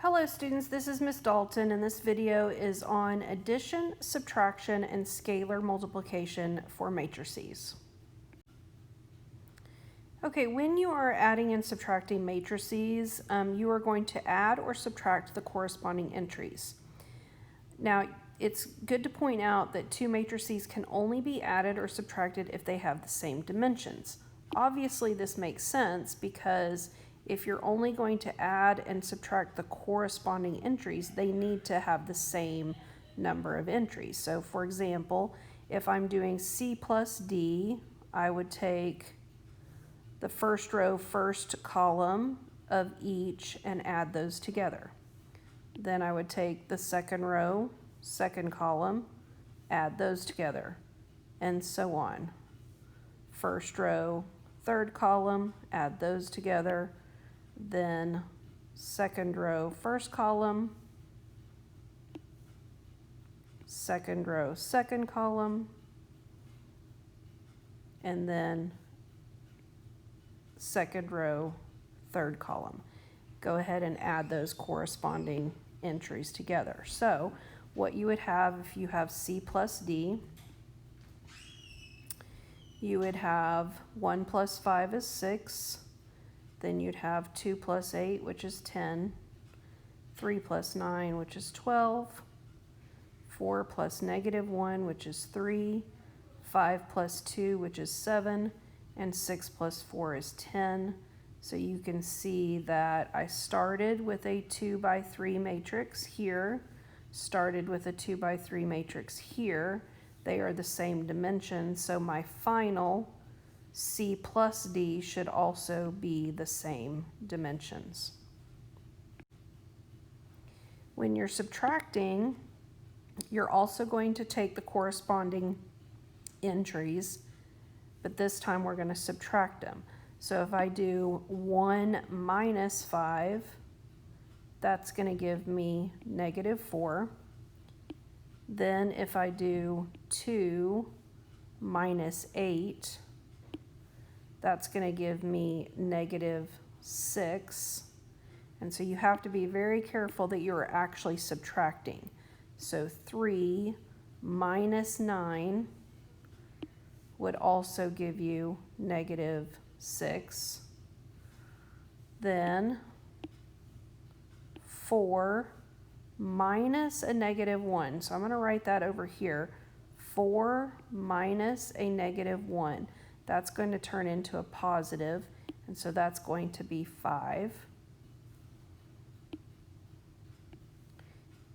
Hello students, this is Miss Dalton and this video is on addition, subtraction, and scalar multiplication for matrices. Okay, when you are adding and subtracting matrices, you are going to add or subtract the corresponding entries. Now, it's good to point out that two matrices can only be added or subtracted if they have the same dimensions. Obviously, this makes sense because if you're only going to add and subtract the corresponding entries, they need to have the same number of entries. So for example, if I'm doing C plus D, I would take the first row, first column of each and add those together. Then I would take the second row, second column, add those together, and so on. First row, third column, add those together. Then second row, first column, second row, second column, and then second row, third column. Go ahead and add those corresponding entries together. So what you would have if you have C plus D, you would have 1 plus 5 is 6. Then you'd have 2 plus 8, which is 10, 3 plus 9, which is 12, 4 plus -1, which is 3, 5 plus 2, which is 7, and 6 plus 4 is 10. So you can see that I started with a 2 by 3 matrix here, started with a 2 by 3 matrix here. They are the same dimension, so my final C plus D should also be the same dimensions. When you're subtracting, you're also going to take the corresponding entries, but this time we're going to subtract them. So if I do 1 minus 5, that's going to give me -4. Then if I do 2 minus 8, that's going to give me -6. And so you have to be very careful that you are actually subtracting. So 3 minus 9 would also give you -6. Then 4 minus a -1. So I'm going to write that over here. 4 minus a -1. That's going to turn into a positive, and so that's going to be 5.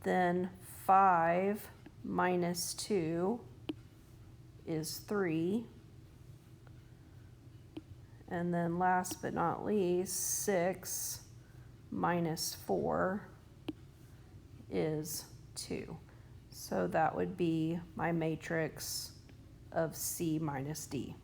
Then 5 minus 2 is 3. And then last but not least, 6 minus 4 is 2. So that would be my matrix of C minus D.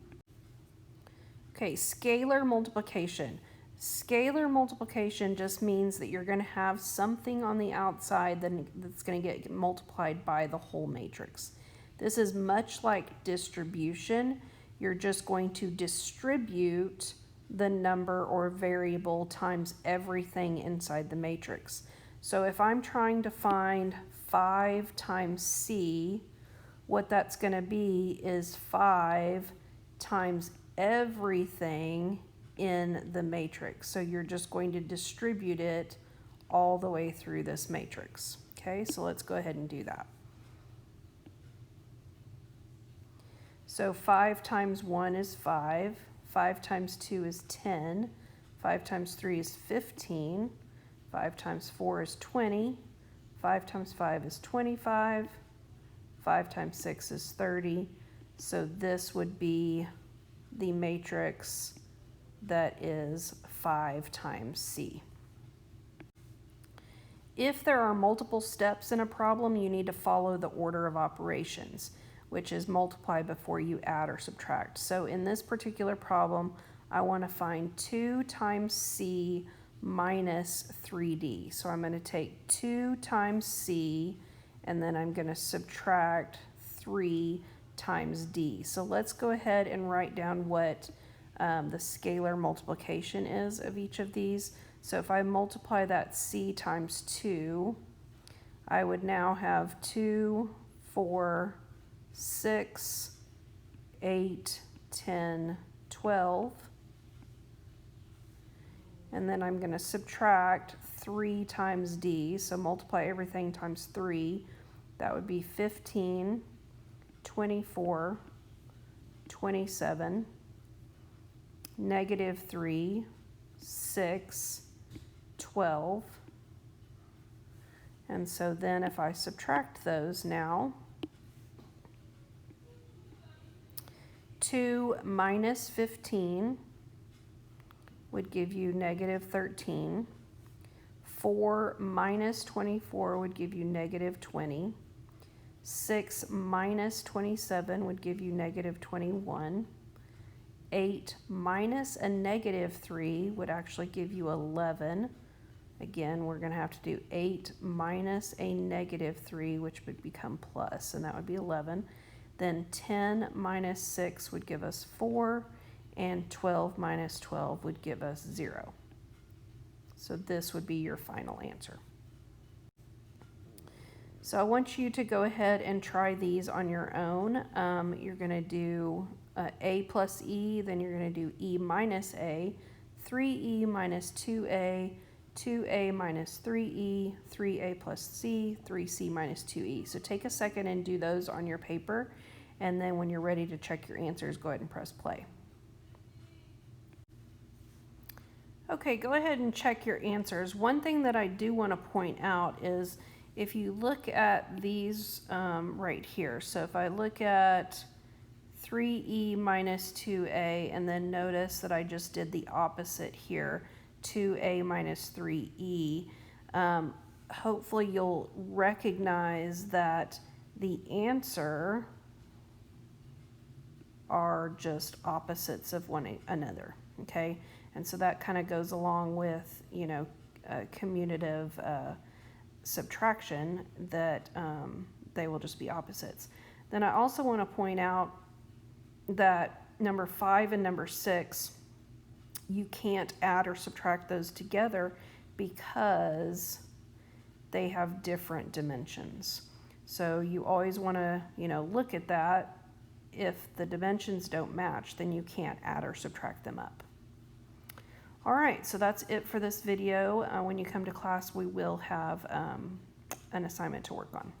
Okay, scalar multiplication. Scalar multiplication just means that you're going to have something on the outside that's going to get multiplied by the whole matrix. This is much like distribution. You're just going to distribute the number or variable times everything inside the matrix. So if I'm trying to find 5 times C, what that's going to be is 5 times everything in the matrix. So you're just going to distribute it all the way through this matrix. Okay, so let's go ahead and do that. So 5 times 1 is 5, 5 times 2 is 10, 5 times 3 is 15, 5 times 4 is 20, 5 times 5 is 25, 5 times 6 is 30. So this would be the matrix that is 5 times C. If there are multiple steps in a problem, you need to follow the order of operations, which is multiply before you add or subtract. So in this particular problem, I want to find 2 times C minus 3D. So I'm going to take 2 times C, and then I'm going to subtract 3 times D. So let's go ahead and write down what the scalar multiplication is of each of these. So if I multiply that c times 2, I would now have 2, 4, 6, 8, 10, 12. And then I'm going to subtract 3 times d, so multiply everything times 3. That would be 15, 24, 27, negative 3, 6, 12. And so then if I subtract those now, 2 minus 15 would give you negative 13. 4 minus 24 would give you negative 20. 6 minus 27 would give you negative 21. 8 minus a negative 3 would actually give you 11. Again, we're going to have to do 8 minus a negative 3, which would become plus, and that would be 11. Then 10 minus 6 would give us 4, and 12 minus 12 would give us 0. So this would be your final answer. So I want you to go ahead and try these on your own. You're going to do a plus e, then you're going to do e minus a, 3e minus 2a, 2a minus 3e, 3a plus c, 3c minus 2e. So take a second and do those on your paper, and then when you're ready to check your answers, go ahead and press play. Okay, go ahead and check your answers. One thing that I do want to point out is if you look at these right here, so if I look at 3e minus 2a, and then notice that I just did the opposite here, 2a minus 3e, hopefully you'll recognize that the answer are just opposites of one another, okay? And so that kind of goes along with, you know, commutative subtraction, that they will just be opposites. Then I also want to point out that number 5 and number 6, you can't add or subtract those together because they have different dimensions. So you always want to, you know, look at that. If the dimensions don't match, then you can't add or subtract them up. All right, so that's it for this video. When you come to class, we will have an assignment to work on.